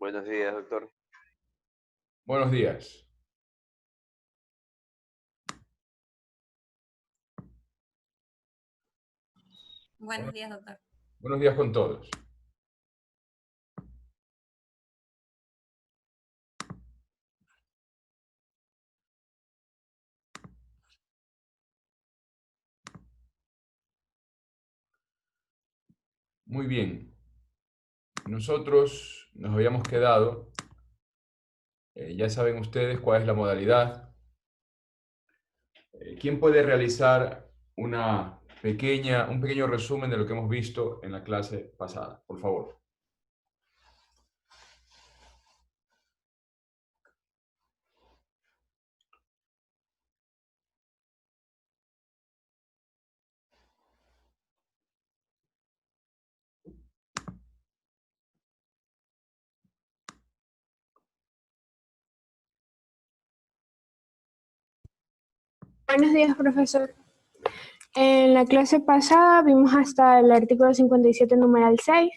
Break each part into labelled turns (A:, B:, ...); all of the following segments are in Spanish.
A: Buenos días, doctor.
B: Buenos días.
C: Buenos días, doctor.
B: Buenos días con todos. Muy bien. Nosotros nos habíamos quedado, ya saben ustedes cuál es la modalidad. ¿Quién puede realizar un pequeño resumen de lo que hemos visto en la clase pasada? Por favor.
D: Buenos días, profesor. En la clase pasada vimos hasta el artículo 57, numeral 6.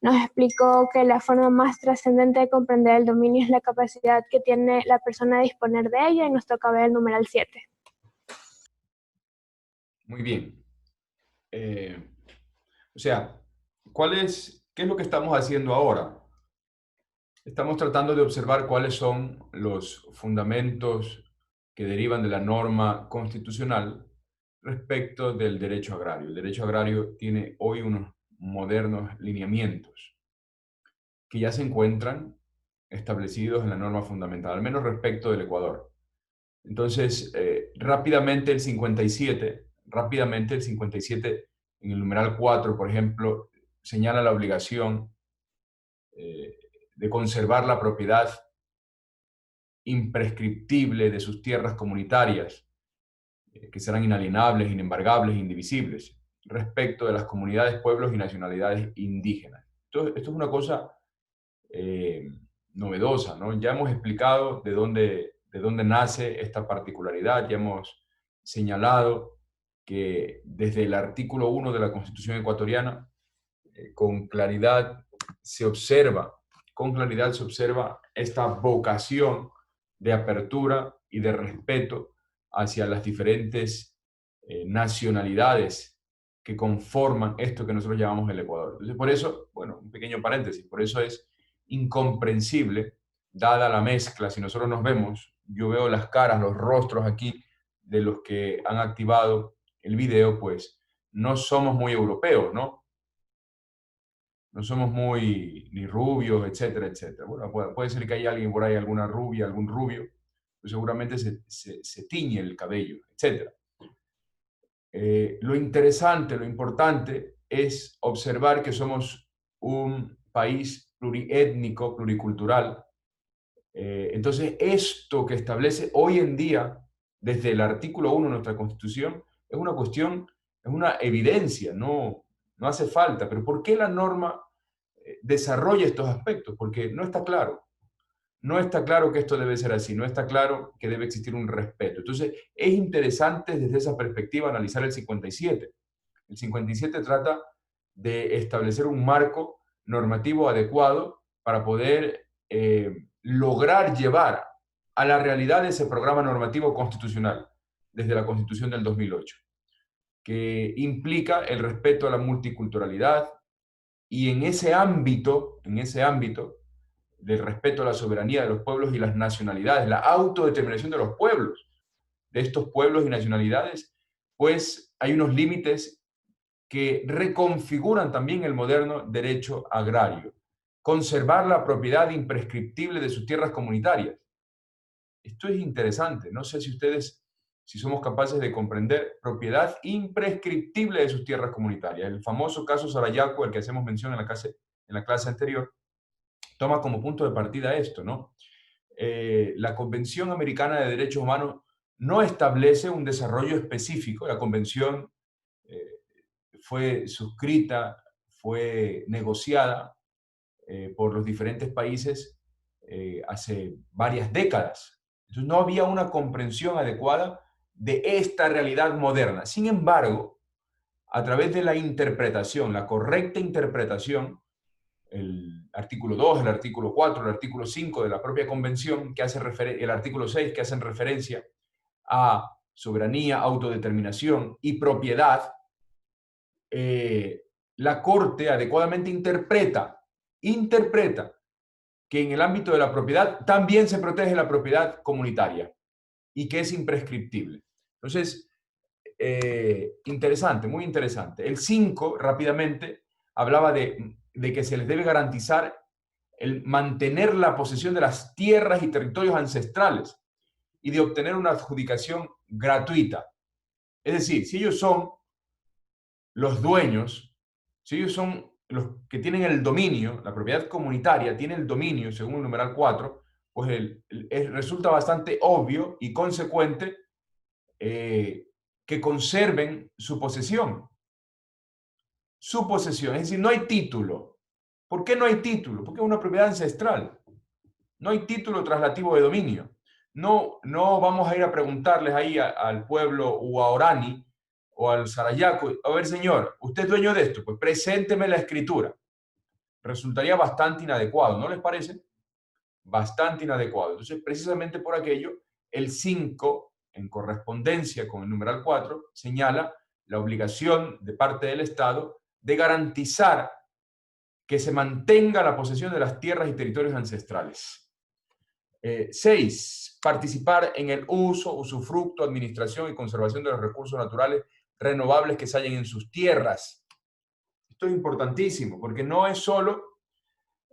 D: Nos explicó que la forma más trascendente de comprender el dominio es la capacidad que tiene la persona de disponer de ella, y nos toca ver el numeral 7.
B: Muy bien. O sea, ¿qué es lo que estamos haciendo ahora? Estamos tratando de observar cuáles son los fundamentos que derivan de la norma constitucional respecto del derecho agrario. El derecho agrario tiene hoy unos modernos lineamientos que ya se encuentran establecidos en la norma fundamental, al menos respecto del Ecuador. Entonces, rápidamente el 57 en el numeral 4, por ejemplo, señala la obligación de conservar la propiedad imprescriptible de sus tierras comunitarias, que serán inalienables, inembargables, indivisibles, respecto de las comunidades, pueblos y nacionalidades indígenas. Entonces, esto es una cosa novedosa, ¿no? Ya hemos explicado de dónde nace esta particularidad, ya hemos señalado que desde el artículo 1 de la Constitución ecuatoriana, con claridad se observa, esta vocación de apertura y de respeto hacia las diferentes nacionalidades que conforman esto que nosotros llamamos el Ecuador. Entonces, por eso, bueno, un pequeño paréntesis, por eso es incomprensible, dada la mezcla, si nosotros nos vemos, yo veo las caras, los rostros aquí de los que han activado el video, pues no somos muy europeos, ¿no? No somos muy ni rubios, etcétera, etcétera. Bueno, puede ser que haya alguien por ahí, alguna rubia, algún rubio, pues seguramente se tiñe el cabello, etcétera. Lo interesante, lo importante es observar que somos un país pluriétnico, pluricultural. Entonces, esto que establece hoy en día, desde el artículo 1 de nuestra Constitución, es una cuestión, es una evidencia, no hace falta. Pero ¿por qué la norma desarrolla estos aspectos? Porque no está claro. No está claro que esto debe ser así, no está claro que debe existir un respeto. Entonces, es interesante desde esa perspectiva analizar el 57. El 57 trata de establecer un marco normativo adecuado para poder lograr llevar a la realidad ese programa normativo constitucional desde la Constitución del 2008, que implica el respeto a la multiculturalidad, y en ese ámbito del respeto a la soberanía de los pueblos y las nacionalidades, la autodeterminación de los pueblos, de estos pueblos y nacionalidades, pues hay unos límites que reconfiguran también el moderno derecho agrario. Conservar la propiedad imprescriptible de sus tierras comunitarias. Esto es interesante. No sé si somos capaces de comprender propiedad imprescriptible de sus tierras comunitarias. El famoso caso Sarayaco, al que hacemos mención en la clase anterior, toma como punto de partida esto, ¿no? La Convención Americana de Derechos Humanos no establece un desarrollo específico. La convención fue suscrita, fue negociada por los diferentes países hace varias décadas. Entonces no había una comprensión adecuada de esta realidad moderna. Sin embargo, a través de la interpretación, la correcta interpretación, el artículo 2, el artículo 4, el artículo 5 de la propia convención, que hace el artículo 6, que hacen referencia a soberanía, autodeterminación y propiedad, la Corte adecuadamente interpreta que en el ámbito de la propiedad también se protege la propiedad comunitaria y que es imprescriptible. Entonces, interesante, muy interesante. El 5, rápidamente, hablaba de que se les debe garantizar el mantener la posesión de las tierras y territorios ancestrales y de obtener una adjudicación gratuita. Es decir, si ellos son los dueños, si ellos son los que tienen el dominio, la propiedad comunitaria tiene el dominio, según el numeral 4, pues resulta bastante obvio y consecuente que conserven su posesión. Su posesión, es decir, no hay título. ¿Por qué no hay título? Porque es una propiedad ancestral. No hay título traslativo de dominio. No vamos a ir a preguntarles ahí al pueblo Huaorani o al Sarayaco, a ver, señor, ¿usted es dueño de esto? Pues presénteme la escritura. Resultaría bastante inadecuado, ¿no les parece? Bastante inadecuado. Entonces, precisamente por aquello, el 5, en correspondencia con el numeral 4, señala la obligación de parte del Estado de garantizar que se mantenga la posesión de las tierras y territorios ancestrales. 6. Participar en el uso, usufructo, administración y conservación de los recursos naturales renovables que se hallen en sus tierras. Esto es importantísimo, porque no es solo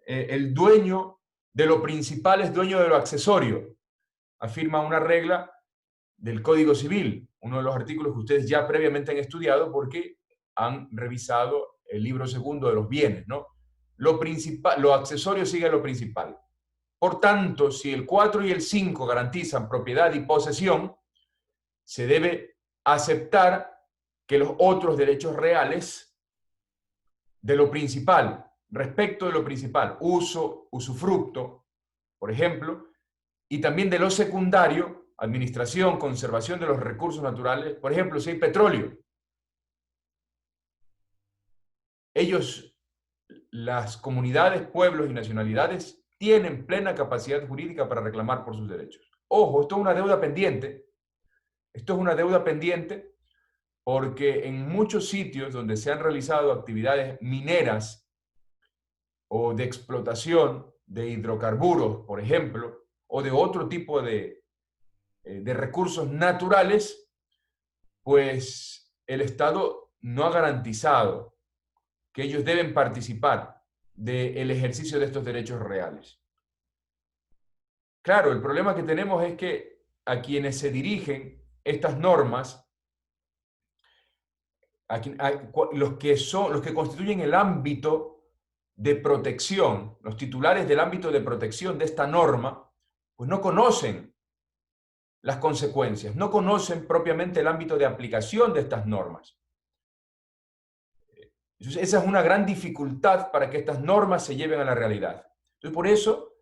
B: el dueño de lo principal, es dueño de lo accesorio. Afirma una regla del Código Civil, uno de los artículos que ustedes ya previamente han estudiado porque han revisado el libro segundo de los bienes, ¿no? Lo principal, lo accesorio sigue a lo principal. Por tanto, si el 4 y el 5 garantizan propiedad y posesión, se debe aceptar que los otros derechos reales de lo principal, respecto de lo principal, uso, usufructo, por ejemplo, y también de lo secundario, administración, conservación de los recursos naturales, por ejemplo, si hay petróleo, ellos, las comunidades, pueblos y nacionalidades, tienen plena capacidad jurídica para reclamar por sus derechos. Ojo, esto es una deuda pendiente. Esto es una deuda pendiente porque en muchos sitios donde se han realizado actividades mineras o de explotación de hidrocarburos, por ejemplo, o de otro tipo de recursos naturales, pues el Estado no ha garantizado que ellos deben participar del ejercicio de estos derechos reales. Claro, el problema que tenemos es que a quienes se dirigen estas normas, los que constituyen el ámbito de protección, los titulares del ámbito de protección de esta norma, pues no conocen las consecuencias, no conocen propiamente el ámbito de aplicación de estas normas. Entonces, esa es una gran dificultad para que estas normas se lleven a la realidad. Entonces, por eso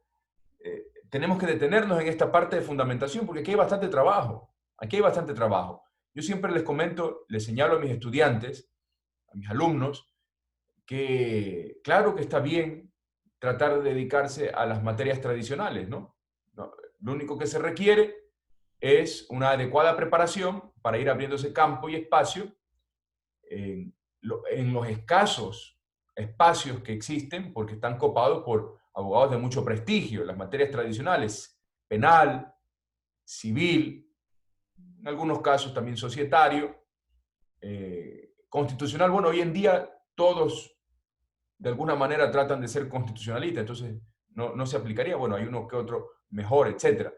B: tenemos que detenernos en esta parte de fundamentación, porque aquí hay bastante trabajo. Aquí hay bastante trabajo. Yo siempre les comento, les señalo a mis estudiantes, a mis alumnos, que claro que está bien tratar de dedicarse a las materias tradicionales, ¿no? Lo único que se requiere es una adecuada preparación para ir abriéndose campo y espacio en los escasos espacios que existen, porque están copados por abogados de mucho prestigio, las materias tradicionales, penal, civil, en algunos casos también societario, constitucional. Bueno, hoy en día todos de alguna manera tratan de ser constitucionalistas, entonces no se aplicaría. Bueno, hay uno que otro mejor, etc.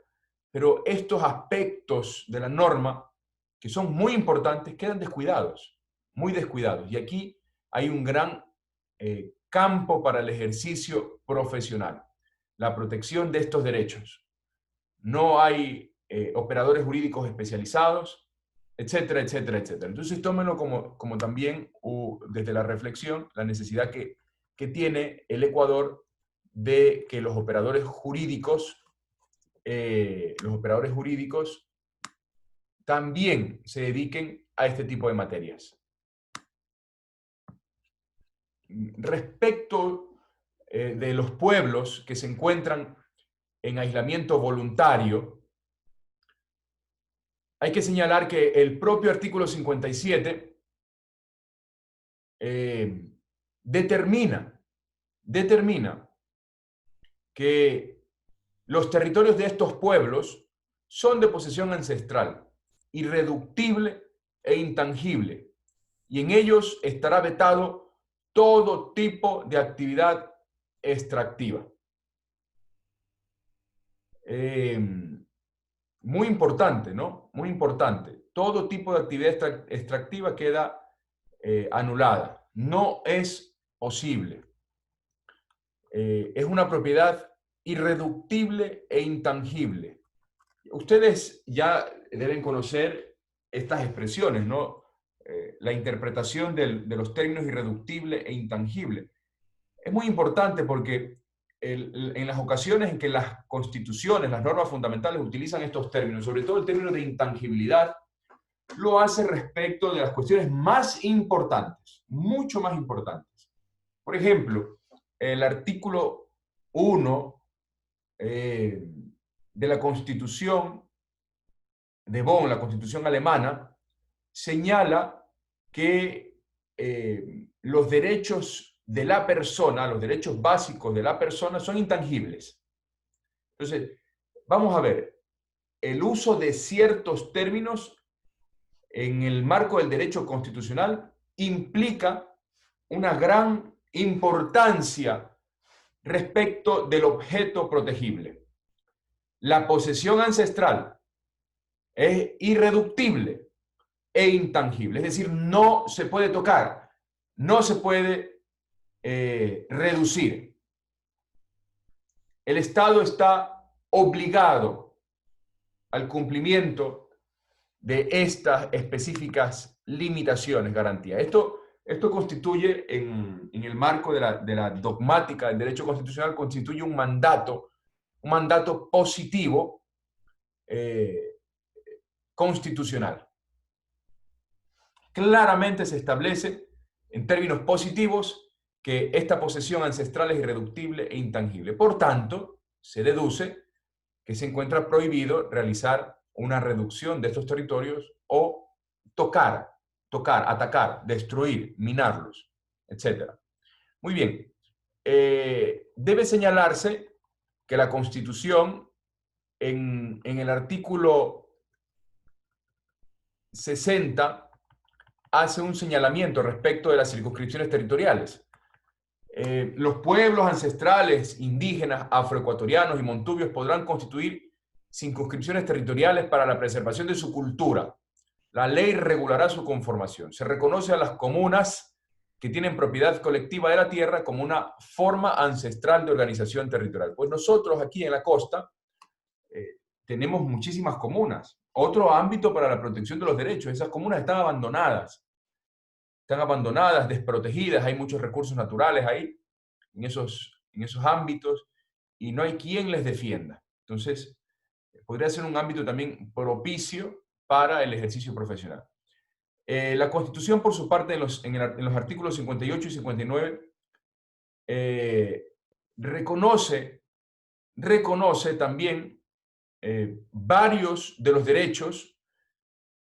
B: Pero estos aspectos de la norma, que son muy importantes, quedan descuidados, muy descuidados. Y aquí hay un gran campo para el ejercicio profesional, la protección de estos derechos. No hay operadores jurídicos especializados, etcétera, etcétera, etcétera. Entonces tómenlo como también desde la reflexión, la necesidad que tiene el Ecuador de que los operadores jurídicos también se dediquen a este tipo de materias. Respecto de los pueblos que se encuentran en aislamiento voluntario, hay que señalar que el propio artículo 57 determina que los territorios de estos pueblos son de posesión ancestral, irreductible e intangible, y en ellos estará vetado todo tipo de actividad extractiva. Muy importante, ¿no? Muy importante. Todo tipo de actividad extractiva queda anulada. No es posible. Es una propiedad irreductible e intangible. Ustedes ya deben conocer estas expresiones, ¿no? La interpretación de los términos irreductible e intangible. Es muy importante porque en las ocasiones en que las constituciones, las normas fundamentales utilizan estos términos, sobre todo el término de intangibilidad, lo hace respecto de las cuestiones más importantes, mucho más importantes. Por ejemplo, el artículo 1 de la Constitución de Bonn, la Constitución alemana, señala que los derechos de la persona, los derechos básicos de la persona son intangibles. Entonces, vamos a ver, el uso de ciertos términos en el marco del derecho constitucional implica una gran importancia respecto del objeto protegible. La posesión ancestral es irreductible e intangible, es decir, no se puede tocar, no se puede reducir. El Estado está obligado al cumplimiento de estas específicas limitaciones, garantías. Esto constituye, en el marco de la dogmática del derecho constitucional, constituye un mandato positivo constitucional. Claramente se establece en términos positivos que esta posesión ancestral es irreductible e intangible. Por tanto, se deduce que se encuentra prohibido realizar una reducción de estos territorios o tocar, atacar, destruir, minarlos, etc. Muy bien. Debe señalarse que la Constitución, en el artículo 60, hace un señalamiento respecto de las circunscripciones territoriales. Los pueblos ancestrales, indígenas, afroecuatorianos y montubios podrán constituir circunscripciones territoriales para la preservación de su cultura. La ley regulará su conformación. Se reconoce a las comunas que tienen propiedad colectiva de la tierra como una forma ancestral de organización territorial. Pues nosotros aquí en la costa tenemos muchísimas comunas. Otro ámbito para la protección de los derechos. Esas comunas están abandonadas, desprotegidas, hay muchos recursos naturales ahí, en esos ámbitos, y no hay quien les defienda. Entonces, podría ser un ámbito también propicio para el ejercicio profesional. La Constitución, por su parte, en los artículos 58 y 59, reconoce también varios de los derechos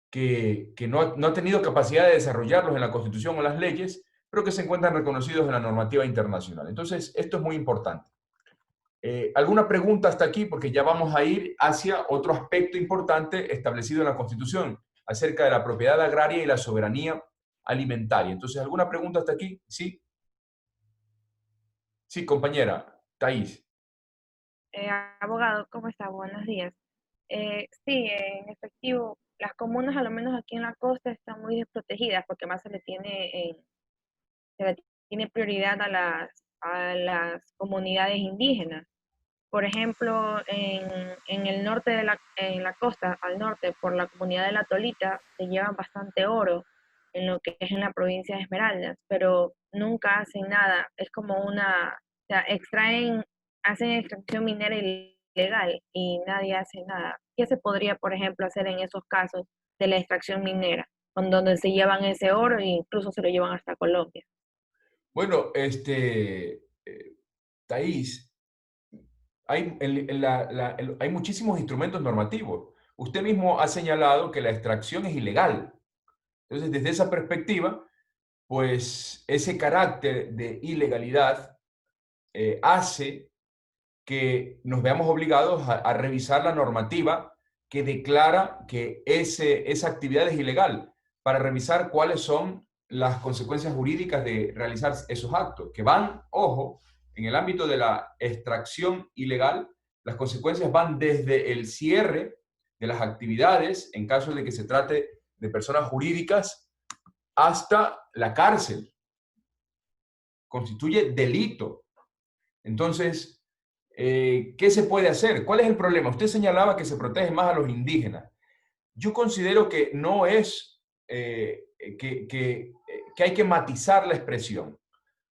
B: que no ha tenido capacidad de desarrollarlos en la Constitución o las leyes, pero que se encuentran reconocidos en la normativa internacional. Entonces, esto es muy importante. ¿Alguna pregunta hasta aquí? Porque ya vamos a ir hacia otro aspecto importante establecido en la Constitución, acerca de la propiedad agraria y la soberanía alimentaria. Entonces, ¿alguna pregunta hasta aquí? ¿Sí? Sí, compañera, Thais.
C: Abogado, ¿cómo está? Buenos días. Sí, en efectivo, las comunas, al menos aquí en la costa, están muy desprotegidas porque más se le tiene prioridad a las comunidades indígenas. Por ejemplo, en el norte en la costa, al norte, por la comunidad de La Tolita, se llevan bastante oro en lo que es en la provincia de Esmeraldas, pero nunca hacen nada. Es como o sea, hacen extracción minera ilegal y nadie hace nada. ¿Qué se podría, por ejemplo, hacer en esos casos de la extracción minera, donde se llevan ese oro e incluso se lo llevan hasta Colombia?
B: Bueno, Thais, hay muchísimos instrumentos normativos. Usted mismo ha señalado que la extracción es ilegal. Entonces, desde esa perspectiva, pues ese carácter de ilegalidad hace que nos veamos obligados a revisar la normativa que declara que esa actividad es ilegal, para revisar cuáles son las consecuencias jurídicas de realizar esos actos, que van, ojo, en el ámbito de la extracción ilegal, las consecuencias van desde el cierre de las actividades, en caso de que se trate de personas jurídicas, hasta la cárcel. Constituye delito. Entonces, ¿qué se puede hacer? ¿Cuál es el problema? Usted señalaba que se protege más a los indígenas. Yo considero que no es que hay que matizar la expresión.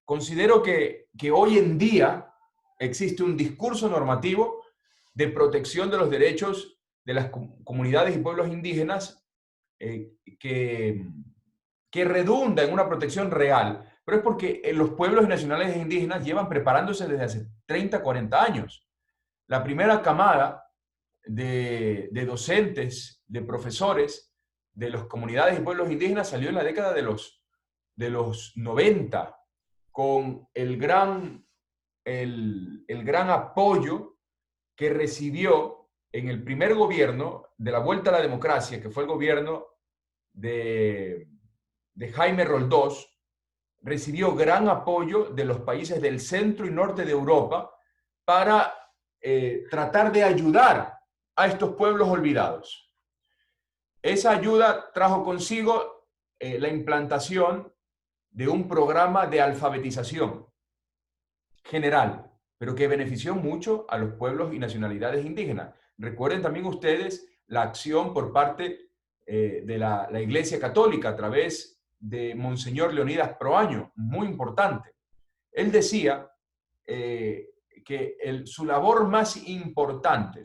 B: Considero que hoy en día existe un discurso normativo de protección de los derechos de las comunidades y pueblos indígenas que redunda en una protección real, pero es porque los pueblos y nacionalidades indígenas llevan preparándose desde hace 30, 40 años. La primera camada de docentes, de profesores de las comunidades y pueblos indígenas salió en la década de los 90, con el gran apoyo que recibió en el primer gobierno de la vuelta a la democracia, que fue el gobierno de Jaime Roldós. Recibió gran apoyo de los países del centro y norte de Europa para tratar de ayudar a estos pueblos olvidados. Esa ayuda trajo consigo la implantación de un programa de alfabetización general, pero que benefició mucho a los pueblos y nacionalidades indígenas. Recuerden también ustedes la acción por parte de la Iglesia Católica a través de Monseñor Leonidas Proaño, muy importante. Él decía que su labor más importante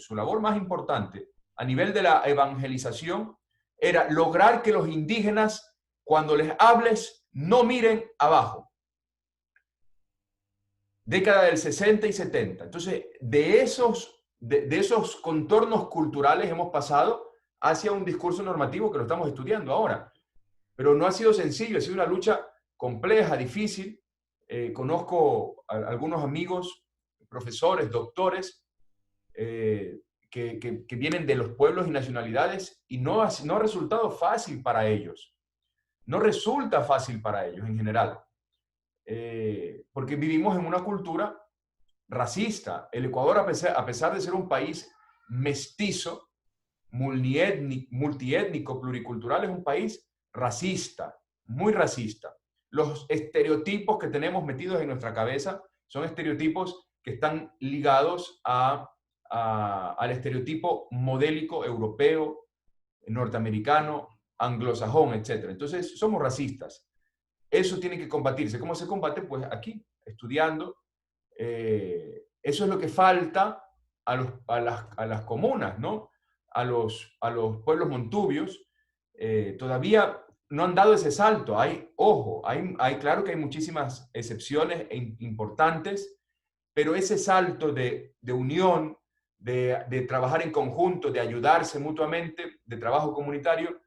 B: a nivel de la evangelización era lograr que los indígenas, cuando les hables, no miren abajo. Década del 60 y 70. Entonces, de esos contornos culturales hemos pasado hacia un discurso normativo que lo estamos estudiando ahora. Pero no ha sido sencillo, ha sido una lucha compleja, difícil. Conozco a algunos amigos, profesores, doctores, que vienen de los pueblos y nacionalidades y no ha resultado fácil para ellos. No resulta fácil para ellos en general. Porque vivimos en una cultura racista. El Ecuador, a pesar de ser un país mestizo, multiétnico, pluricultural, es un país racista, muy racista. Los estereotipos que tenemos metidos en nuestra cabeza son estereotipos que están ligados al estereotipo modélico europeo, norteamericano, anglosajón, etc. Entonces, somos racistas. Eso tiene que combatirse. ¿Cómo se combate? Pues aquí, estudiando. Eso es lo que falta a las comunas, ¿no? A los pueblos montubios. Todavía no han dado ese salto. Claro que hay muchísimas excepciones importantes, pero ese salto de unión, de trabajar en conjunto, de ayudarse mutuamente, de trabajo comunitario,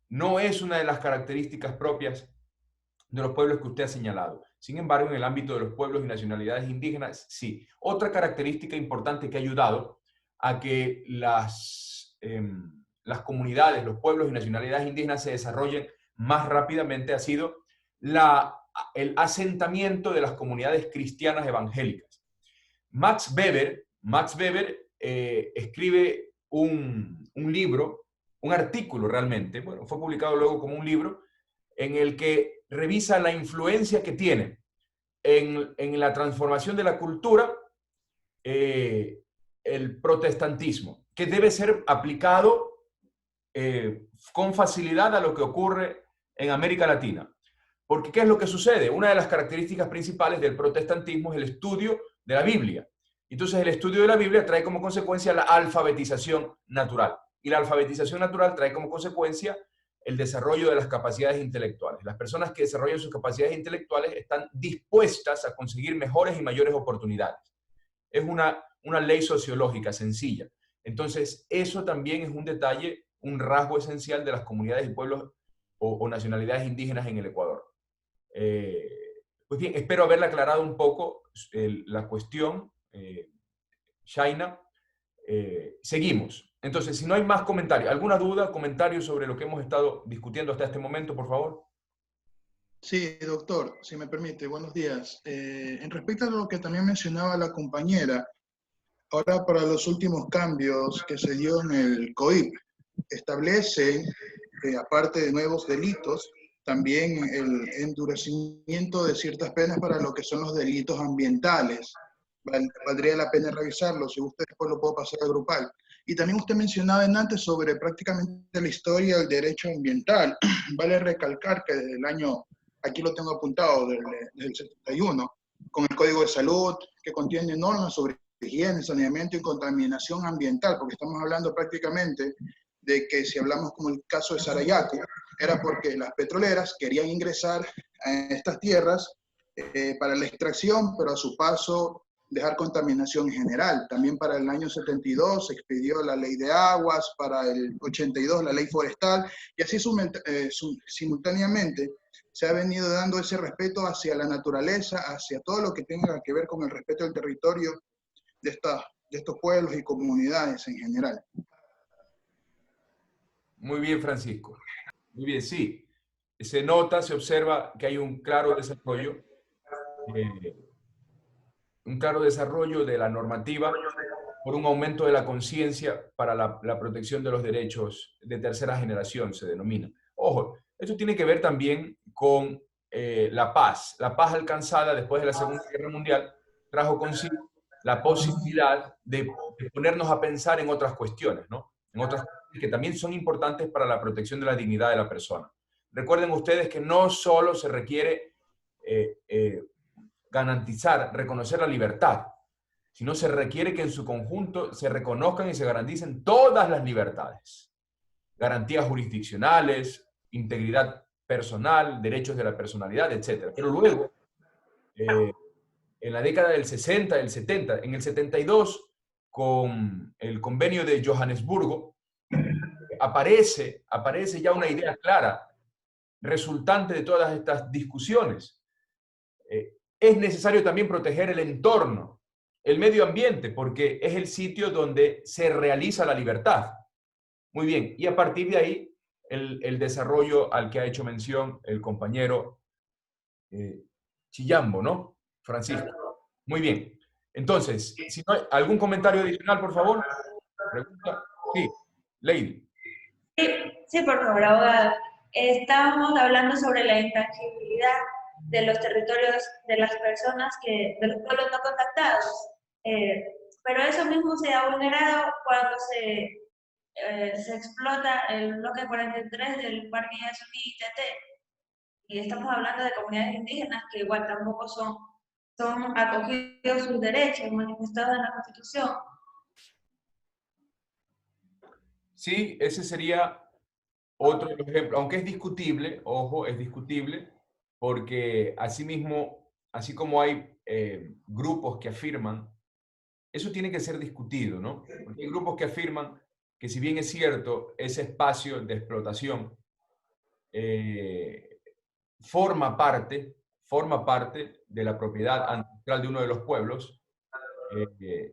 B: no es una de las características propias de los pueblos que usted ha señalado. Sin embargo, en el ámbito de los pueblos y nacionalidades indígenas, sí. Otra característica importante que ha ayudado a que las comunidades, los pueblos y nacionalidades indígenas se desarrollen más rápidamente ha sido el asentamiento de las comunidades cristianas evangélicas. Max Weber escribe un libro, un artículo realmente, bueno, fue publicado luego como un libro, en el que revisa la influencia que tiene en la transformación de la cultura el protestantismo, que debe ser aplicado con facilidad a lo que ocurre en América Latina. Porque, ¿qué es lo que sucede? Una de las características principales del protestantismo es el estudio de la Biblia. Entonces, el estudio de la Biblia trae como consecuencia la alfabetización natural. Y la alfabetización natural trae como consecuencia el desarrollo de las capacidades intelectuales. Las personas que desarrollan sus capacidades intelectuales están dispuestas a conseguir mejores y mayores oportunidades. Es una ley sociológica sencilla. Entonces, eso también es un detalle, un rasgo esencial de las comunidades y pueblos o nacionalidades indígenas en el Ecuador. Pues bien, espero haberle aclarado un poco la cuestión, Shaina. Seguimos. Entonces, si no hay más comentarios, ¿alguna duda, comentario sobre lo que hemos estado discutiendo hasta este momento, por favor?
A: Sí, doctor, si me permite, buenos días. En respecto a lo que también mencionaba la compañera, ahora para los últimos cambios que se dio en el COIP, establece, aparte de nuevos delitos, también el endurecimiento de ciertas penas para lo que son los delitos ambientales. Valdría la pena revisarlo, si usted después lo puedo pasar al grupal. Y también usted mencionaba antes sobre prácticamente la historia del derecho ambiental. Vale recalcar que desde el año, aquí lo tengo apuntado, desde el 71, con el Código de Salud, que contiene normas sobre higiene, saneamiento y contaminación ambiental, porque estamos hablando prácticamente de que si hablamos como el caso de Sarayaco, era porque las petroleras querían ingresar a estas tierras para la extracción, pero a su paso dejar contaminación en general. También para el año 72 se expidió la ley de aguas, para el 82 la ley forestal, y así simultáneamente se ha venido dando ese respeto hacia la naturaleza, hacia todo lo que tenga que ver con el respeto del territorio de estos pueblos y comunidades en general.
B: Muy bien, Francisco. Muy bien, sí. Se nota, se observa que hay un claro desarrollo de la normativa por un aumento de la conciencia para la protección de los derechos de tercera generación, se denomina. Ojo, esto tiene que ver también con la paz. La paz alcanzada después de la Segunda Guerra Mundial trajo consigo la posibilidad de ponernos a pensar en otras cuestiones, ¿no? En otras cuestiones que también son importantes para la protección de la dignidad de la persona. Recuerden ustedes que no solo se requiere garantizar, reconocer la libertad, sino se requiere que en su conjunto se reconozcan y se garanticen todas las libertades. Garantías jurisdiccionales, integridad personal, derechos de la personalidad, etc. Pero luego, en la década del 60, del 70, en el 72, con el convenio de Johannesburgo, aparece ya una idea clara, resultante de todas estas discusiones. Es necesario también proteger el entorno, el medio ambiente, porque es el sitio donde se realiza la libertad. Muy bien, y a partir de ahí, el desarrollo al que ha hecho mención el compañero Chillambo, ¿no? Francisco. Muy bien. Entonces, si no hay algún comentario adicional, por favor. Pregunta. Sí, Lady.
E: Sí, por favor, abogado. Estábamos hablando sobre la intangibilidad de los territorios de las personas, de los pueblos no contactados. Pero eso mismo se ha vulnerado cuando se explota el bloque 43 del Parque Yasuní-Itetén. Y estamos hablando de comunidades indígenas que igual tampoco son acogidos sus derechos manifestados en la Constitución.
B: Sí, ese sería otro ejemplo, aunque es discutible, ojo, es discutible, porque asimismo, así como hay grupos que afirman, eso tiene que ser discutido, ¿no? Porque hay grupos que afirman que si bien es cierto, ese espacio de explotación forma parte de la propiedad ancestral de uno de los pueblos,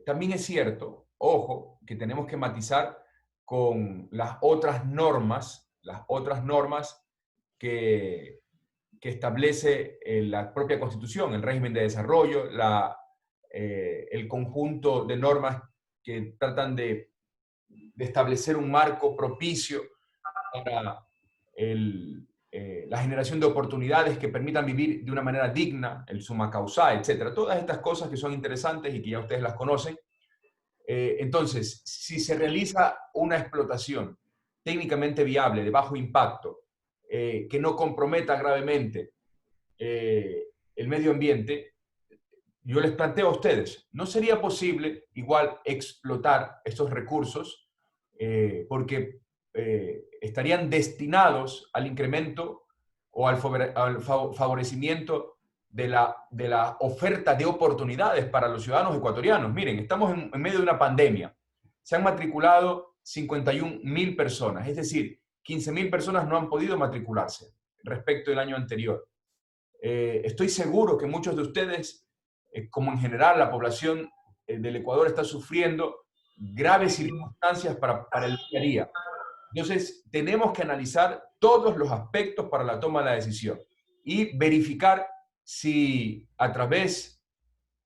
B: también es cierto, ojo, que tenemos que matizar con las otras normas que establece la propia Constitución, el régimen de desarrollo, el conjunto de normas que tratan de establecer un marco propicio para la generación de oportunidades que permitan vivir de una manera digna, el summa causa, etc. Todas estas cosas que son interesantes y que ya ustedes las conocen. Entonces, si se realiza una explotación técnicamente viable, de bajo impacto, que no comprometa gravemente el medio ambiente, yo les planteo a ustedes, ¿no sería posible igual explotar estos recursos? Porque estarían destinados al incremento o al favorecimiento de la oferta de oportunidades para los ciudadanos ecuatorianos. Miren, estamos en medio de una pandemia. Se han matriculado 51.000 personas, es decir, 15.000 personas no han podido matricularse respecto del año anterior. Estoy seguro que muchos de ustedes, como en general la población del Ecuador, está sufriendo graves circunstancias para el día a día. Entonces, tenemos que analizar todos los aspectos para la toma de la decisión y verificar si a través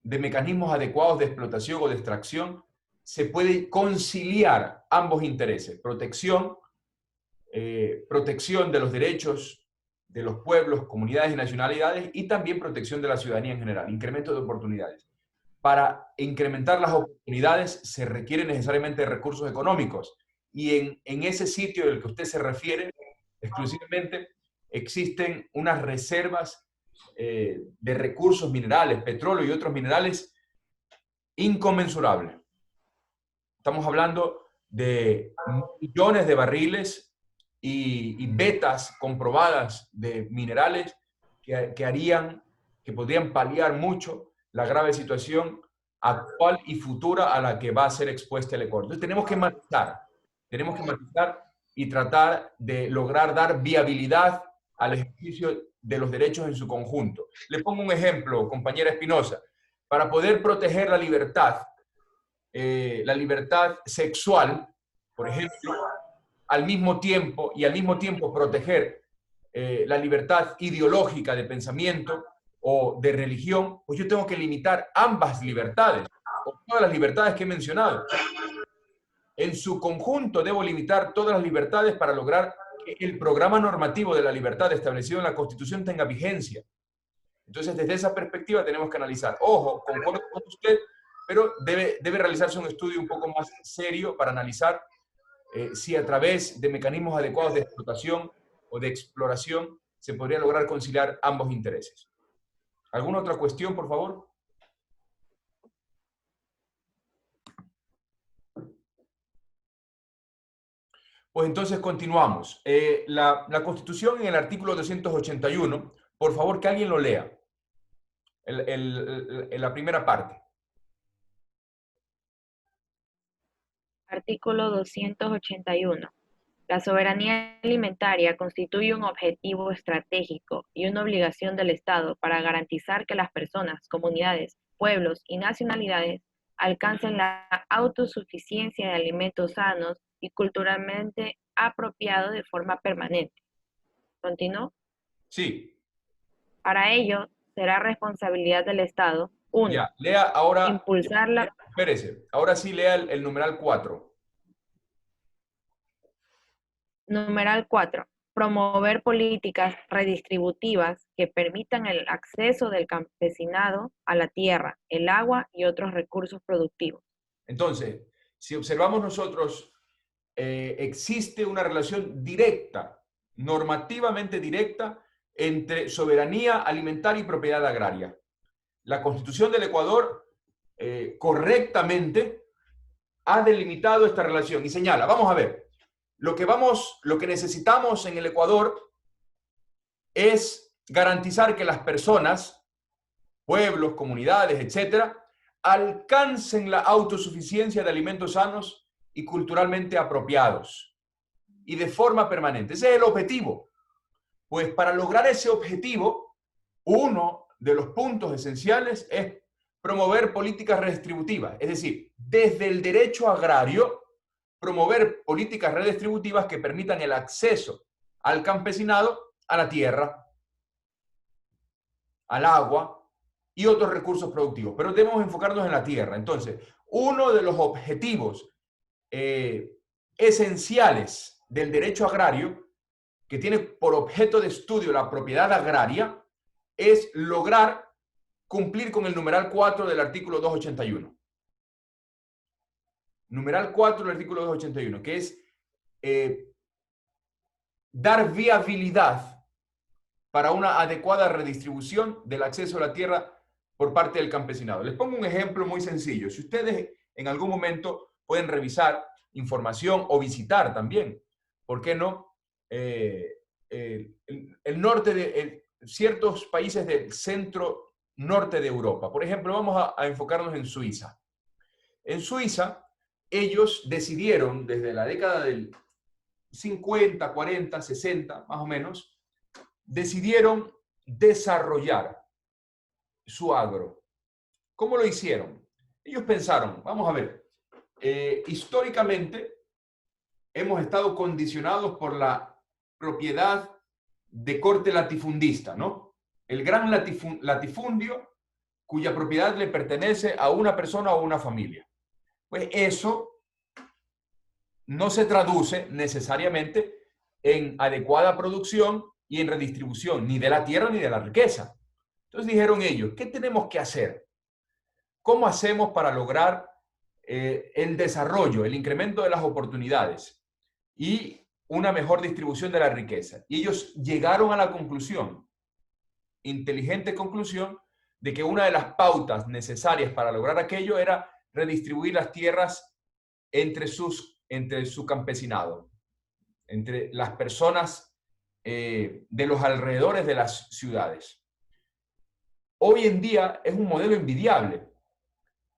B: de mecanismos adecuados de explotación o de extracción se puede conciliar ambos intereses, protección de los derechos de los pueblos, comunidades y nacionalidades, y también protección de la ciudadanía en general, incremento de oportunidades. Para incrementar las oportunidades se requieren necesariamente recursos económicos, y en ese sitio del que usted se refiere exclusivamente existen unas reservas de recursos minerales, petróleo y otros minerales inconmensurables. Estamos hablando de millones de barriles y vetas comprobadas de minerales que podrían paliar mucho la grave situación actual y futura a la que va a ser expuesta el Ecuador. Entonces tenemos que matizar y tratar de lograr dar viabilidad al ejercicio de los derechos en su conjunto. Le pongo un ejemplo, compañera Espinosa. Para poder proteger la libertad sexual, por ejemplo, al mismo tiempo proteger la libertad ideológica de pensamiento o de religión, pues yo tengo que limitar ambas libertades, o todas las libertades que he mencionado. En su conjunto debo limitar todas las libertades para lograr que el programa normativo de la libertad establecido en la Constitución tenga vigencia. Entonces, desde esa perspectiva tenemos que analizar. Ojo, concuerdo con usted, pero debe realizarse un estudio un poco más serio para analizar si a través de mecanismos adecuados de explotación o de exploración se podría lograr conciliar ambos intereses. ¿Alguna otra cuestión, por favor? Pues entonces continuamos. La Constitución en el artículo 281, por favor que alguien lo lea. La primera parte.
C: Artículo 281. La soberanía alimentaria constituye un objetivo estratégico y una obligación del Estado para garantizar que las personas, comunidades, pueblos y nacionalidades alcancen la autosuficiencia de alimentos sanos y culturalmente apropiados de forma permanente. ¿Continúo?
B: Sí.
C: Para ello, será responsabilidad del Estado, 1.
B: Ya, lea ahora.
C: Impulsar la...
B: Espérese, ahora sí lea el numeral 4.
C: Numeral 4. Promover políticas redistributivas que permitan el acceso del campesinado a la tierra, el agua y otros recursos productivos.
B: Entonces, si observamos nosotros, existe una relación directa, normativamente directa, entre soberanía alimentaria y propiedad agraria. La Constitución del Ecuador correctamente ha delimitado esta relación y señala, vamos a ver, lo que necesitamos en el Ecuador es garantizar que las personas, pueblos, comunidades, etcétera, alcancen la autosuficiencia de alimentos sanos y culturalmente apropiados y de forma permanente. Ese es el objetivo. Pues para lograr ese objetivo, uno de los puntos esenciales es promover políticas redistributivas, es decir, desde el derecho agrario, promover políticas redistributivas que permitan el acceso al campesinado, a la tierra, al agua y otros recursos productivos. Pero debemos enfocarnos en la tierra. Entonces, uno de los objetivos esenciales del derecho agrario, que tiene por objeto de estudio la propiedad agraria, es lograr cumplir con el numeral 4 del artículo 281. Numeral 4 del artículo 281, que es dar viabilidad para una adecuada redistribución del acceso a la tierra por parte del campesinado. Les pongo un ejemplo muy sencillo. Si ustedes en algún momento pueden revisar información o visitar también, ¿por qué no? El norte de ciertos países del centro norte de Europa. Por ejemplo, vamos a enfocarnos en Suiza. En Suiza, ellos decidieron desde la década del 50, 40, 60, más o menos, decidieron desarrollar su agro. ¿Cómo lo hicieron? Ellos pensaron, vamos a ver, históricamente hemos estado condicionados por la propiedad de corte latifundista, ¿no? El gran latifundio cuya propiedad le pertenece a una persona o una familia. Pues eso no se traduce necesariamente en adecuada producción y en redistribución, ni de la tierra ni de la riqueza. Entonces dijeron ellos, ¿qué tenemos que hacer? ¿Cómo hacemos para lograr el desarrollo, el incremento de las oportunidades y una mejor distribución de la riqueza? Y ellos llegaron a la conclusión, inteligente conclusión, de que una de las pautas necesarias para lograr aquello era redistribuir las tierras entre su campesinado, entre las personas de los alrededores de las ciudades. Hoy en día es un modelo envidiable.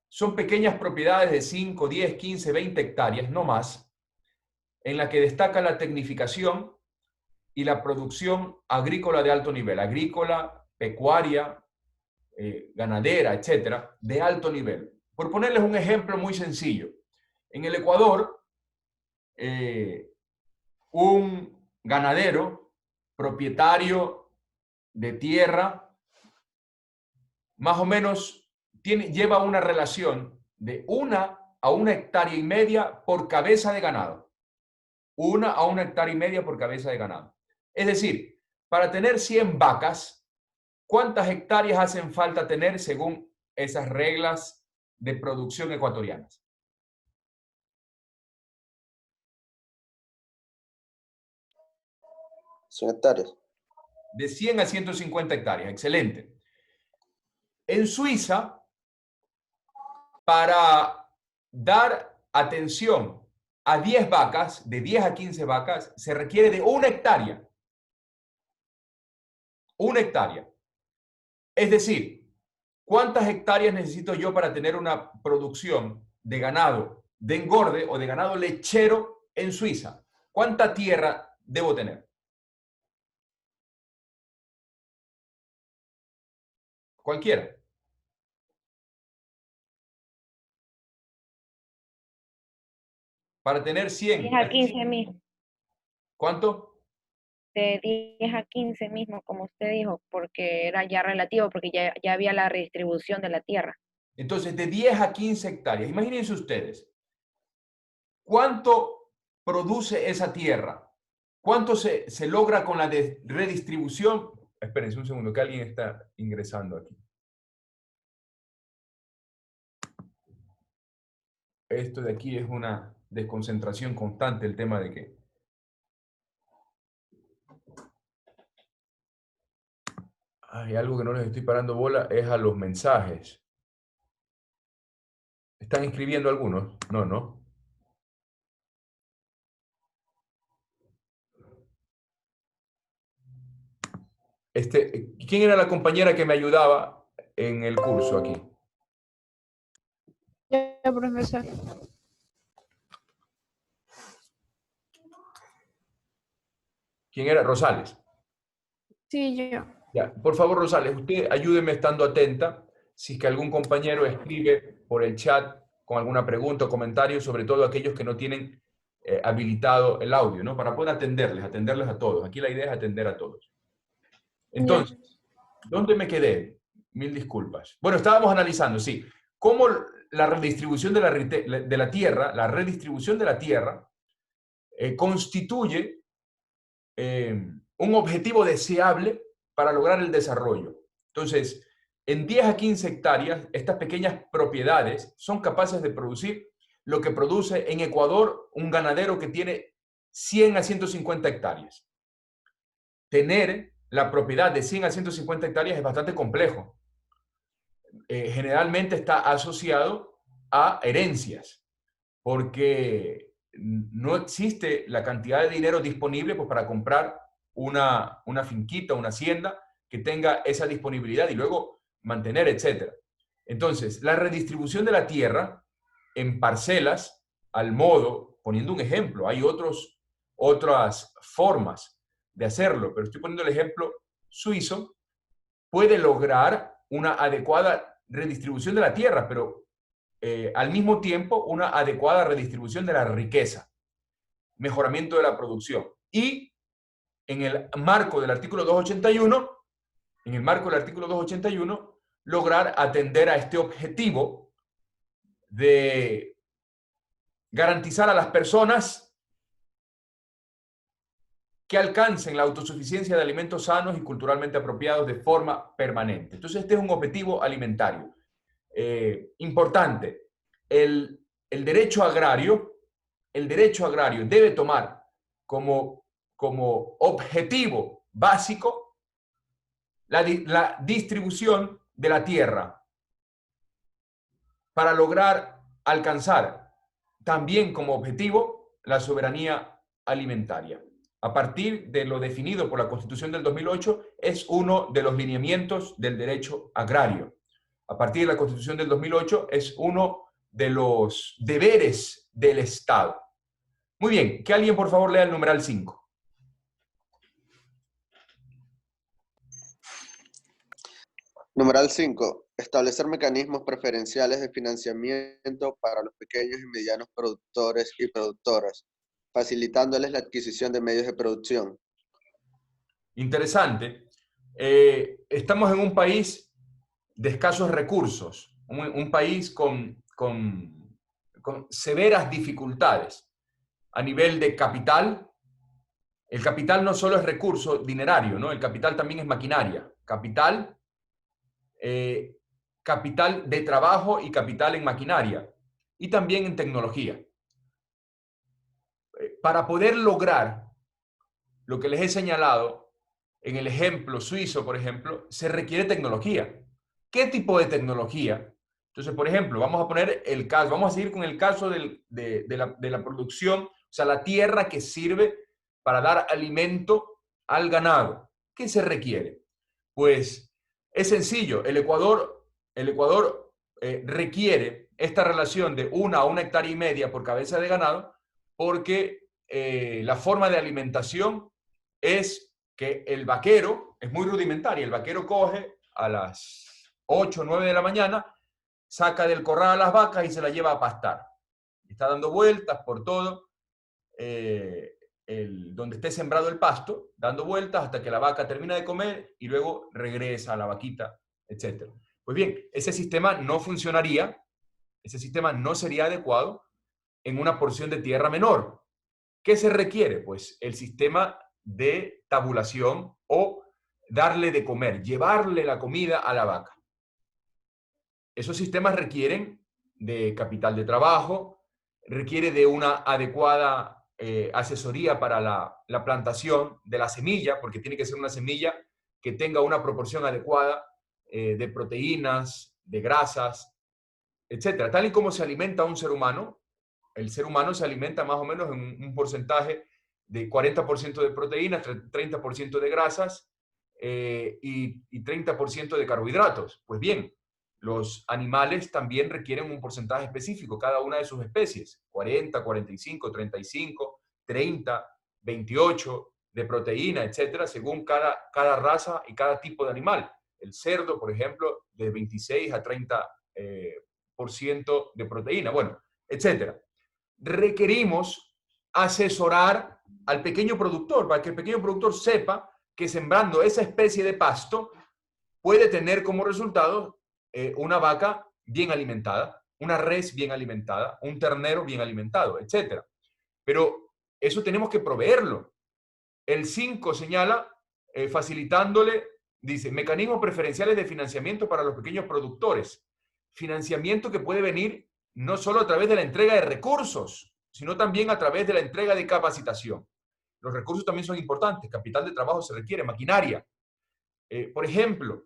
B: Son pequeñas propiedades de 5, 10, 15, 20 hectáreas, no más, en la que destaca la tecnificación y la producción agrícola de alto nivel, agrícola, pecuaria, ganadera, etcétera, de alto nivel. Por ponerles un ejemplo muy sencillo, en el Ecuador, un ganadero, propietario de tierra, más o menos lleva una relación de 1 a 1,5 hectáreas por cabeza de ganado. 1 a 1,5 hectáreas por cabeza de ganado. Es decir, para tener 100 vacas, ¿cuántas hectáreas hacen falta tener según esas reglas de producción ecuatorianas?
F: hectáreas.
B: De 100 a 150 hectáreas. Excelente. En Suiza, para dar atención a 10 vacas, de 10 a 15 vacas, se requiere de 1 hectárea. 1 hectárea. Es decir, ¿cuántas hectáreas necesito yo para tener una producción de ganado de engorde o de ganado lechero en Suiza? ¿Cuánta tierra debo tener? Cualquiera. Para tener 100.
C: 10 a 15 mismo.
B: ¿Cuánto?
C: De 10 a 15 mismo, como usted dijo, porque era ya relativo, porque ya había la redistribución de la tierra.
B: Entonces, de 10 a 15 hectáreas. Imagínense ustedes, ¿cuánto produce esa tierra? ¿Cuánto se logra con la redistribución? Espérense un segundo, que alguien está ingresando aquí. Esto de aquí es una desconcentración constante, el tema de que hay algo que no les estoy parando bola, es a los mensajes. ¿Están escribiendo algunos? No, ¿no? ¿Quién era la compañera que me ayudaba en el curso aquí?
D: Yo, profesor.
B: ¿Quién era? Rosales.
D: Sí, yo.
B: Ya, por favor, Rosales, usted ayúdeme estando atenta si es que algún compañero escribe por el chat con alguna pregunta o comentario, sobre todo aquellos que no tienen habilitado el audio, ¿no? Para poder atenderles a todos. Aquí la idea es atender a todos. Entonces, ¿dónde me quedé? Mil disculpas. Bueno, estábamos analizando, sí, cómo la redistribución de la tierra, constituye un objetivo deseable para lograr el desarrollo. Entonces, en 10 a 15 hectáreas, estas pequeñas propiedades son capaces de producir lo que produce en Ecuador un ganadero que tiene 100 a 150 hectáreas. Tener la propiedad de 100 a 150 hectáreas es bastante complejo. Generalmente está asociado a herencias, porque no existe la cantidad de dinero disponible pues, para comprar una finquita, una hacienda que tenga esa disponibilidad y luego mantener, etc. Entonces, la redistribución de la tierra en parcelas, al modo, poniendo un ejemplo, hay otras formas de hacerlo, pero estoy poniendo el ejemplo suizo, puede lograr una adecuada redistribución de la tierra, pero al mismo tiempo una adecuada redistribución de la riqueza, mejoramiento de la producción. Y en el marco del artículo 281, lograr atender a este objetivo de garantizar a las personas que alcancen la autosuficiencia de alimentos sanos y culturalmente apropiados de forma permanente. Entonces, este es un objetivo alimentario. Importante, el derecho agrario debe tomar como objetivo básico la distribución de la tierra para lograr alcanzar también como objetivo la soberanía alimentaria. A partir de lo definido por la Constitución del 2008, es uno de los lineamientos del derecho agrario. A partir de la Constitución del 2008, es uno de los deberes del Estado. Muy bien, que alguien por favor lea el numeral 5.
F: Numeral 5. Establecer mecanismos preferenciales de financiamiento para los pequeños y medianos productores y productoras, facilitándoles la adquisición de medios de producción.
B: Interesante. Estamos en un país de escasos recursos, un país con severas dificultades a nivel de capital. El capital no solo es recurso dinerario, ¿no? El capital también es maquinaria. Capital de trabajo y capital en maquinaria. Y también en tecnología. Para poder lograr lo que les he señalado, en el ejemplo suizo, por ejemplo, se requiere tecnología. ¿Qué tipo de tecnología? Entonces, por ejemplo, vamos a seguir con el caso de la producción, o sea, la tierra que sirve para dar alimento al ganado. ¿Qué se requiere? Pues es sencillo, el Ecuador requiere esta relación de 1 a 1,5 hectáreas por cabeza de ganado, porque la forma de alimentación es que el vaquero, es muy rudimentaria, el vaquero coge a las 8 o 9 de la mañana, saca del corral a las vacas y se las lleva a pastar. Está dando vueltas por todo donde esté sembrado el pasto, dando vueltas hasta que la vaca termina de comer y luego regresa a la vaquita, etc. Pues bien, ese sistema no funcionaría, ese sistema no sería adecuado en una porción de tierra menor. ¿Qué se requiere? Pues el sistema de tabulación o darle de comer, llevarle la comida a la vaca. Esos sistemas requieren de capital de trabajo, requiere de una adecuada asesoría para la plantación de la semilla, porque tiene que ser una semilla que tenga una proporción adecuada de proteínas, de grasas, etc. Tal y como se alimenta un ser humano, el ser humano se alimenta más o menos en un porcentaje de 40% de proteínas, 30% de grasas y 30% de carbohidratos. Pues bien, los animales también requieren un porcentaje específico, cada una de sus especies, 40, 45, 35, 30, 28 de proteína, etcétera, según cada raza y cada tipo de animal. El cerdo, por ejemplo, de 26 a 30% de proteína, bueno, etcétera. Requerimos asesorar al pequeño productor para que el pequeño productor sepa que sembrando esa especie de pasto puede tener como resultado una vaca bien alimentada, una res bien alimentada, un ternero bien alimentado, etc. Pero eso tenemos que proveerlo. El 5 señala, facilitándole, dice, mecanismos preferenciales de financiamiento para los pequeños productores. Financiamiento que puede venir no solo a través de la entrega de recursos, sino también a través de la entrega de capacitación. Los recursos también son importantes, capital de trabajo se requiere, maquinaria. Por ejemplo,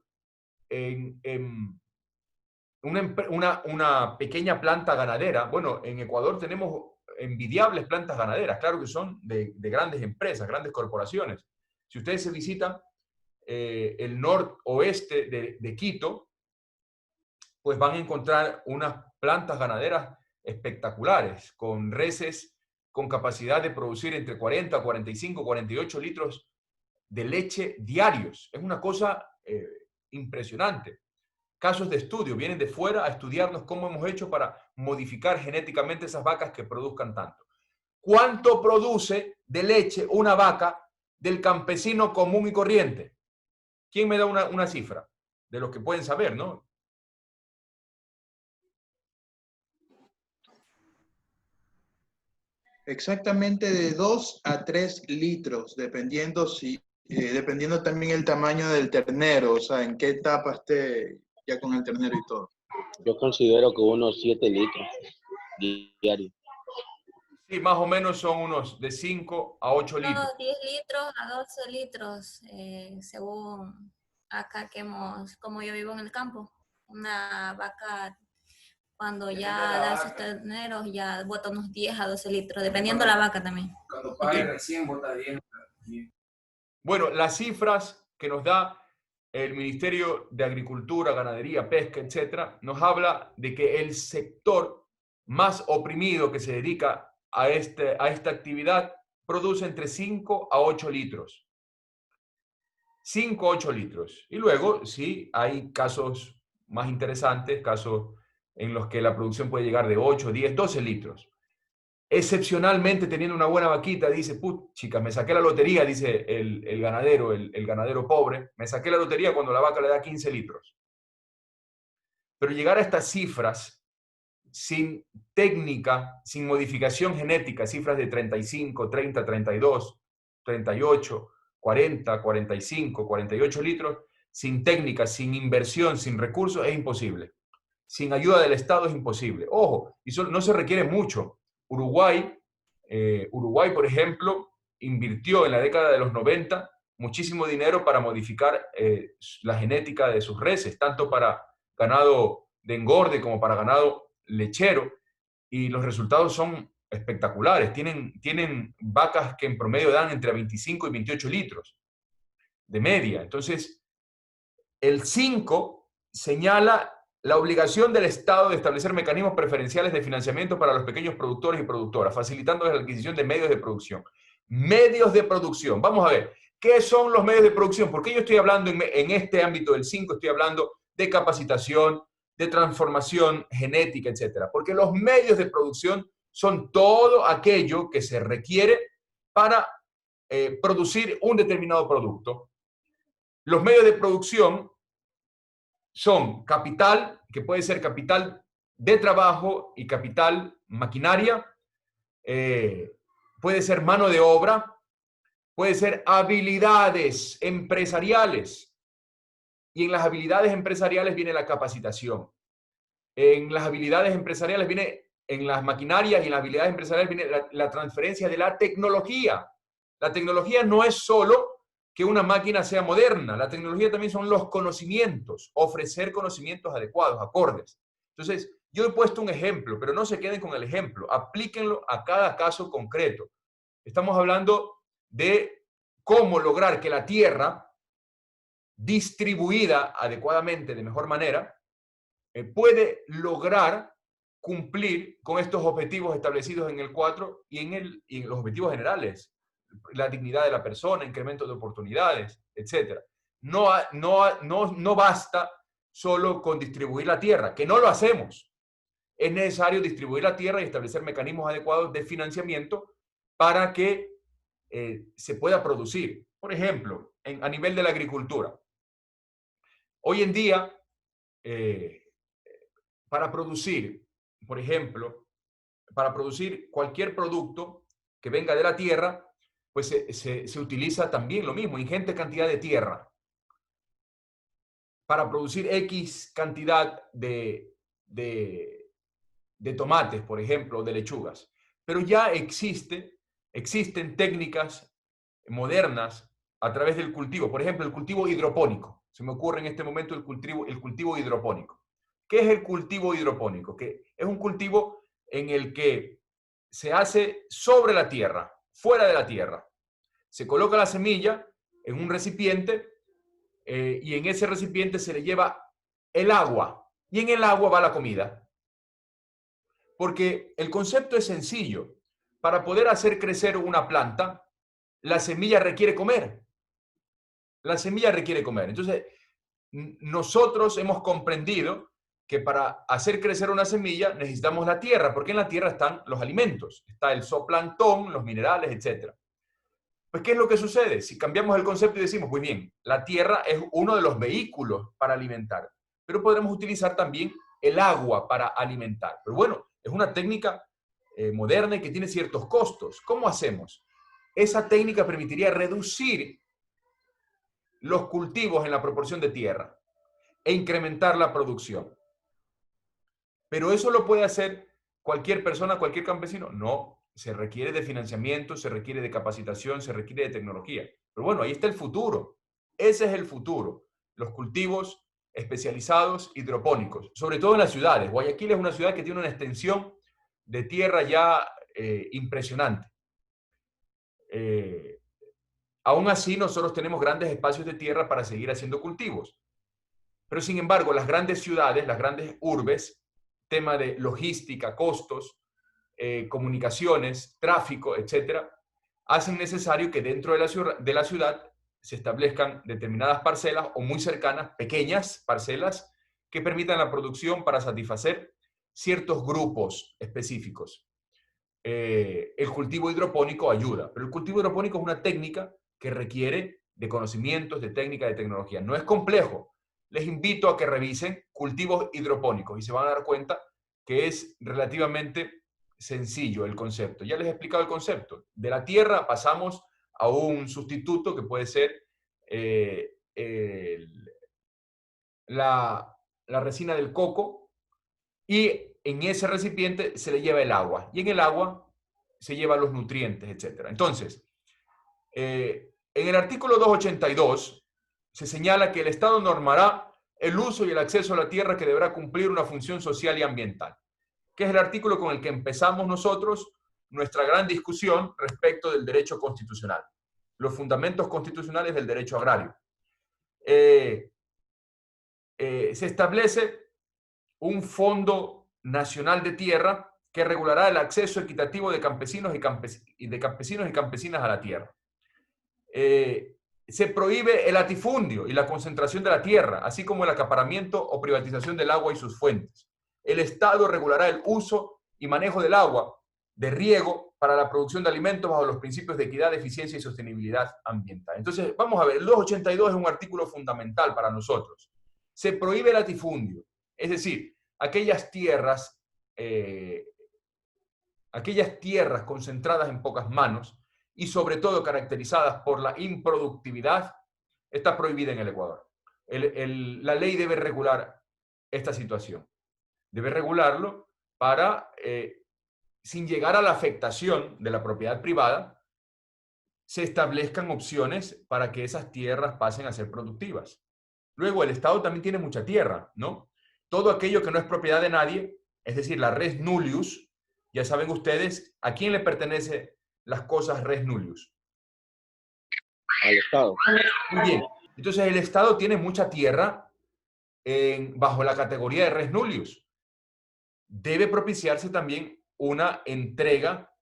B: una pequeña planta ganadera, bueno, en Ecuador tenemos envidiables plantas ganaderas, claro que son de grandes empresas, grandes corporaciones. Si ustedes se visitan el noroeste de Quito, pues van a encontrar unas plantas ganaderas espectaculares, con reses con capacidad de producir entre 40, 45, 48 litros de leche diarios. Es una cosa impresionante. Casos de estudio, vienen de fuera a estudiarnos cómo hemos hecho para modificar genéticamente esas vacas que produzcan tanto. ¿Cuánto produce de leche una vaca del campesino común y corriente? ¿Quién me da una cifra? De los que pueden saber, ¿no?
A: Exactamente de 2 a 3 litros, dependiendo dependiendo también el tamaño del ternero, o sea, en qué etapa esté ya con el ternero y todo.
G: Yo considero que unos 7 litros diarios.
B: Sí, más o menos son unos de 5 a 8 litros.
E: 10 litros a 12 litros, según acá como yo vivo en el campo. Una vaca, cuando ya da sus terneros, ya bota unos 10 a 12 litros, dependiendo de la vaca también.
H: Cuando pague recién bota 10.
B: Bueno, las cifras que nos da el Ministerio de Agricultura, Ganadería, Pesca, etcétera, nos habla de que el sector más oprimido que se dedica a esta actividad produce entre 5 a 8 litros. 5 a 8 litros. Y luego, sí, hay casos más interesantes, casos en los que la producción puede llegar de 8, 10, 12 litros. Excepcionalmente, teniendo una buena vaquita, dice, put, chicas, me saqué la lotería, dice el ganadero pobre, me saqué la lotería cuando la vaca le da 15 litros. Pero llegar a estas cifras sin técnica, sin modificación genética, cifras de 35, 30, 32, 38, 40, 45, 48 litros, sin técnica, sin inversión, sin recursos, es imposible. Sin ayuda del Estado es imposible. Ojo, y no se requiere mucho. Uruguay, por ejemplo, invirtió en la década de los 90 muchísimo dinero para modificar la genética de sus reses, tanto para ganado de engorde como para ganado lechero, y los resultados son espectaculares. Tienen vacas que en promedio dan entre 25 y 28 litros de media. Entonces, el 5 señala la obligación del Estado de establecer mecanismos preferenciales de financiamiento para los pequeños productores y productoras, facilitándoles la adquisición de medios de producción. Medios de producción. Vamos a ver, ¿qué son los medios de producción? ¿Por qué yo estoy hablando en este ámbito del 5? Estoy hablando de capacitación, de transformación genética, etcétera. Porque los medios de producción son todo aquello que se requiere para producir un determinado producto. Los medios de producción son capital, que puede ser capital de trabajo y capital maquinaria, puede ser mano de obra, puede ser habilidades empresariales. Y en las habilidades empresariales viene la capacitación. En las habilidades empresariales en las maquinarias y en las habilidades empresariales viene la transferencia de la tecnología. La tecnología no es solo que una máquina sea moderna, la tecnología también son los conocimientos, ofrecer conocimientos adecuados, acordes. Entonces, yo he puesto un ejemplo, pero no se queden con el ejemplo, aplíquenlo a cada caso concreto. Estamos hablando de cómo lograr que la tierra, distribuida adecuadamente, de mejor manera, puede lograr cumplir con estos objetivos establecidos en el 4 y en los objetivos generales. La dignidad de la persona, incremento de oportunidades, etc. No basta solo con distribuir la tierra, que no lo hacemos. Es necesario distribuir la tierra y establecer mecanismos adecuados de financiamiento para que se pueda producir. Por ejemplo, a nivel de la agricultura. Hoy en día, para producir, por ejemplo, para producir cualquier producto que venga de la tierra, pues se utiliza también lo mismo, ingente cantidad de tierra. Para producir X cantidad de tomates, por ejemplo, de lechugas. Pero ya existen técnicas modernas a través del cultivo. Por ejemplo, el cultivo hidropónico. Se me ocurre en este momento el cultivo hidropónico. ¿Qué es el cultivo hidropónico? Que es un cultivo en el que se hace sobre la tierra, fuera de la tierra. Se coloca la semilla en un recipiente y en ese recipiente se le lleva el agua y en el agua va la comida. Porque el concepto es sencillo. Para poder hacer crecer una planta, la semilla requiere comer. La semilla requiere comer. Entonces, nosotros hemos comprendido que para hacer crecer una semilla necesitamos la tierra, porque en la tierra están los alimentos, está el zooplancton, los minerales, etc. Pues, ¿qué es lo que sucede? Si cambiamos el concepto y decimos, muy bien, la tierra es uno de los vehículos para alimentar, pero podremos utilizar también el agua para alimentar. Pero bueno, es una técnica moderna y que tiene ciertos costos. ¿Cómo hacemos? Esa técnica permitiría reducir los cultivos en la proporción de tierra e incrementar la producción. ¿Pero eso lo puede hacer cualquier persona, cualquier campesino? No, se requiere de financiamiento, se requiere de capacitación, se requiere de tecnología. Pero bueno, ahí está el futuro. Ese es el futuro. Los cultivos especializados hidropónicos, sobre todo en las ciudades. Guayaquil es una ciudad que tiene una extensión de tierra ya impresionante. Aún así, nosotros tenemos grandes espacios de tierra para seguir haciendo cultivos. Pero sin embargo, las grandes ciudades, las grandes urbes, tema de logística, costos, comunicaciones, tráfico, etcétera, hacen necesario que dentro de la ciudad se establezcan determinadas parcelas o muy cercanas, pequeñas parcelas, que permitan la producción para satisfacer ciertos grupos específicos. El cultivo hidropónico ayuda, pero el cultivo hidropónico es una técnica que requiere de conocimientos, de técnica, de tecnología. No es complejo. Les invito a que revisen cultivos hidropónicos y se van a dar cuenta que es relativamente sencillo el concepto. Ya les he explicado el concepto. De la tierra pasamos a un sustituto que puede ser la resina del coco, y en ese recipiente se le lleva el agua y en el agua se llevan los nutrientes, etc. Entonces, en el artículo 282 se señala que el Estado normará el uso y el acceso a la tierra que deberá cumplir una función social y ambiental, que es el artículo con el que empezamos nosotros nuestra gran discusión respecto del derecho constitucional, los fundamentos constitucionales del derecho agrario. Se establece un fondo nacional de tierra que regulará el acceso equitativo de campesinos y campesinas a la tierra. Se prohíbe el latifundio y la concentración de la tierra, así como el acaparamiento o privatización del agua y sus fuentes. El Estado regulará el uso y manejo del agua de riego para la producción de alimentos bajo los principios de equidad, eficiencia y sostenibilidad ambiental. Entonces, vamos a ver, el 282 es un artículo fundamental para nosotros. Se prohíbe el latifundio, es decir, aquellas tierras concentradas en pocas manos y sobre todo caracterizadas por la improductividad, está prohibida en el Ecuador. La ley debe regular esta situación. Debe regularlo para, sin llegar a la afectación de la propiedad privada, se establezcan opciones para que esas tierras pasen a ser productivas. Luego, el Estado también tiene mucha tierra, ¿no? Todo aquello que no es propiedad de nadie, es decir, la res nullius, ya saben ustedes, ¿a quién le pertenecen las cosas res nullius?
G: Al Estado.
B: Muy bien. Entonces, el Estado tiene mucha tierra bajo la categoría de res nullius. Debe propiciarse también una entrega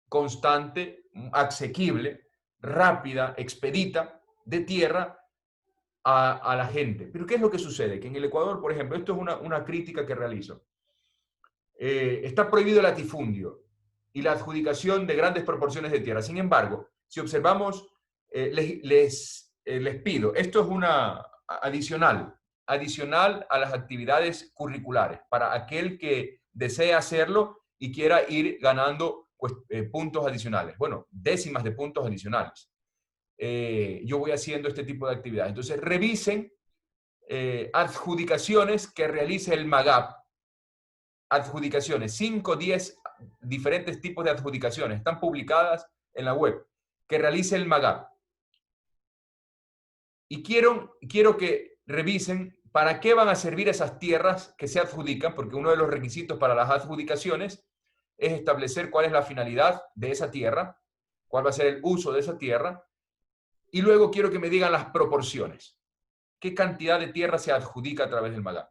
B: constante, asequible, rápida, expedita de tierra a la gente. Pero ¿qué es lo que sucede? Que en el Ecuador, por ejemplo, esto es una crítica que realizo. Está prohibido el latifundio y la adjudicación de grandes proporciones de tierra. Sin embargo, si observamos, les pido, esto es una adicional a las actividades curriculares, para aquel que desee hacerlo y quiera ir ganando pues, puntos adicionales. Bueno, décimas de puntos adicionales. Yo voy haciendo este tipo de actividades. Entonces, revisen adjudicaciones que realice el MAGAP. Adjudicaciones, 5 o 10 diferentes tipos de adjudicaciones, están publicadas en la web, que realice el MAGAP. Y quiero que revisen para qué van a servir esas tierras que se adjudican, porque uno de los requisitos para las adjudicaciones es establecer cuál es la finalidad de esa tierra, cuál va a ser el uso de esa tierra, y luego quiero que me digan las proporciones. ¿Qué cantidad de tierra se adjudica a través del MAGAP?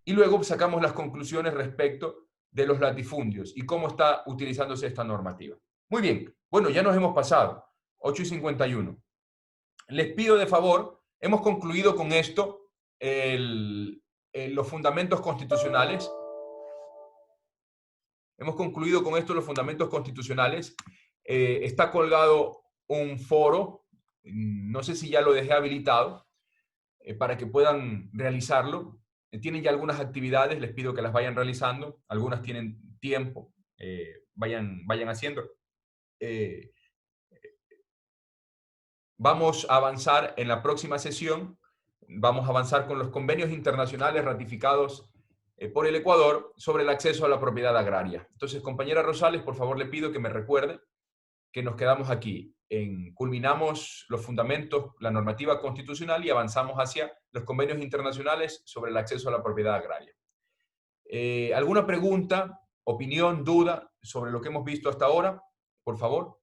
B: Y luego sacamos las conclusiones respecto de los latifundios y cómo está utilizándose esta normativa. Muy bien, bueno, ya nos hemos pasado, 8:51. Les pido de favor, hemos concluido con esto los fundamentos constitucionales. Hemos concluido con esto los fundamentos constitucionales. Está colgado un foro, no sé si ya lo dejé habilitado, para que puedan realizarlo. Tienen ya algunas actividades, les pido que las vayan realizando. Algunas tienen tiempo, vayan haciendo. Vamos a avanzar en la próxima sesión. Vamos a avanzar con los convenios internacionales ratificados por el Ecuador sobre el acceso a la propiedad agraria. Entonces, compañera Rosales, por favor le pido que me recuerde que nos quedamos aquí. Culminamos los fundamentos, la normativa constitucional y avanzamos hacia los convenios internacionales sobre el acceso a la propiedad agraria. ¿Alguna pregunta, opinión, duda sobre lo que hemos visto hasta ahora? Por favor.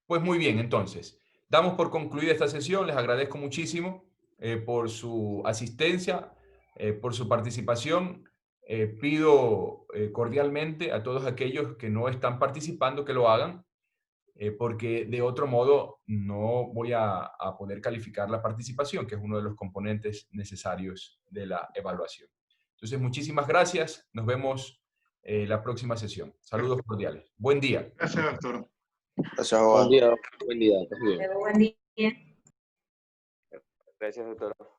B: Pues muy bien, entonces, damos por concluida esta sesión. Les agradezco muchísimo por su asistencia, por su participación. Pido cordialmente a todos aquellos que no están participando que lo hagan, porque de otro modo no voy a poder calificar la participación, que es uno de los componentes necesarios de la evaluación. Entonces, muchísimas gracias. Nos vemos la próxima sesión. Saludos cordiales. Buen día.
A: Gracias, doctor.
F: Gracias, abogado.
G: Buen día, estás bien.
E: Buen día.
I: Gracias, doctor.